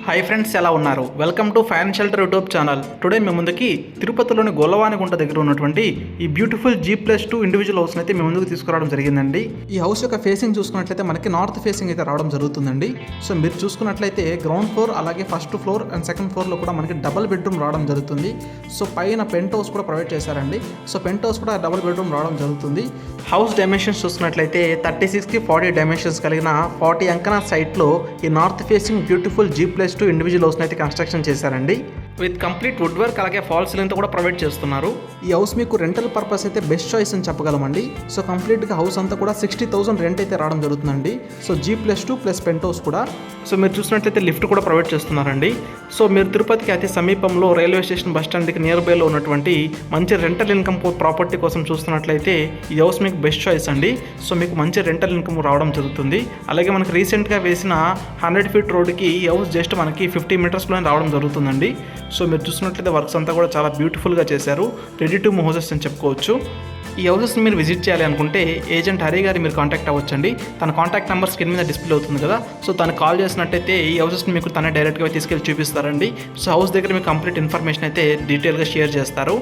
Hi friends, ఎలా ఉన్నారు? Welcome to financial shelter YouTube channel. Today మీ ముందుకి తిరుపతిలోని గొల్లవానిగుంట దగ్గర ఉన్నటువంటి ఈ బ్యూటిఫుల్ G+2 ఇండివిజువల్ హౌస్ అయితే మీ ముందుకు తీసుకురావడం జరిగిందండి. ఈ హౌస్ యొక్క ఫేసింగ్ చూసుకున్నట్లయితే మనకి నార్త్ ఫేసింగ్ అయితే రావడం జరుగుతుందండి. సో మీరు చూసుకున్నట్లయితే గ్రౌండ్ ఫ్లోర్ అలాగే ఫస్ట్ ఫ్లోర్ అండ్ సెకండ్ ఫ్లోర్లో కూడా మనకి డబుల్ బెడ్రూమ్ రావడం జరుగుతుంది. సో పైన పెంట్ హౌస్ కూడా ప్రొవైడ్ చేశారండి. సో పెంట్ హౌస్ కూడా డబుల్ బెడ్రూమ్ రావడం జరుగుతుంది. హౌస్ డైమెన్షన్స్ చూసుకున్నట్లయితే 36కి 40 డైమెన్షన్స్ కలిగిన 40 అంకణ సైట్లో ఈ north facing beautiful G+2 individual హౌస్ని అయితే కన్స్ట్రక్షన్ చేశారండి. విత్ కంప్లీట్ వుడ్ వర్క్ అలాగే ఫాల్ సీలింగ్తో కూడా ప్రొవైడ్ చేస్తున్నారు. ఈ హౌస్ మీకు రెంటల్ పర్పస్ అయితే బెస్ట్ చాయిస్ అని చెప్పగలమండి. సో కంప్లీట్గా హౌస్ అంతా కూడా 60,000 రెంట్ అయితే రావడం జరుగుతుందండి. So G+2 plus penthouse కూడా. సో మీరు చూసినట్లయితే లిఫ్ట్ కూడా ప్రొవైడ్ చేస్తున్నారండి. సో మీరు తిరుపతికి అతి సమీపంలో రైల్వే స్టేషన్ బస్ స్టాండ్కి నియర్ బైలో ఉన్నటువంటి మంచి రెంటల్ ఇన్కమ్ ప్రాపర్టీ కోసం చూస్తున్నట్లయితే ఈ హౌస్ మీకు బెస్ట్ చాయిస్ అండి. సో మీకు మంచి రెంటల్ ఇన్కమ్ రావడం జరుగుతుంది. అలాగే మనకి రీసెంట్గా వేసిన 100 ఫీట్ రోడ్డుకి ఈ హౌస్ జస్ట్ మనకి 50 మీటర్స్లోనే రావడం జరుగుతుందండి. సో మీరు చూసినట్లయితే వర్క్స్ అంతా కూడా చాలా బ్యూటిఫుల్గా చేశారు. రెడీ టు మూవ్ హౌసెస్ అని చెప్పుకోవచ్చు. ఈ హౌసెస్ని మీరు విజిట్ చేయాలి అనుకుంటే ఏజెంట్ హరి గారి మీరు కాంటాక్ట్ అవ్వచ్చండి. తన కాంటాక్ట్ నెంబర్ స్క్రీన్ మీద డిస్ప్లే అవుతుంది కదా. సో తను కాల్ చేసినట్టయితే ఈ హౌసెస్ని మీకు తనే డైరెక్ట్గా తీసుకెళ్ళి చూపిస్తారండి. సో హౌస్ దగ్గర మీకు కంప్లీట్ ఇన్ఫర్మేషన్ అయితే డీటెయిల్గా షేర్ చేస్తారు.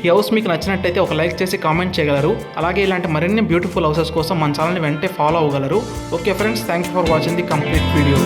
ఈ హౌస్ మీకు నచ్చినట్టయితే ఒక లైక్ చేసి కామెంట్ చేయగలరు. అలాగే ఇలాంటి మరిన్ని బ్యూటిఫుల్ హౌసెస్ కోసం మన ఛానల్ని వెంటనే ఫాలో అవ్వగలరు. Okay friends, thank you for watching the complete video.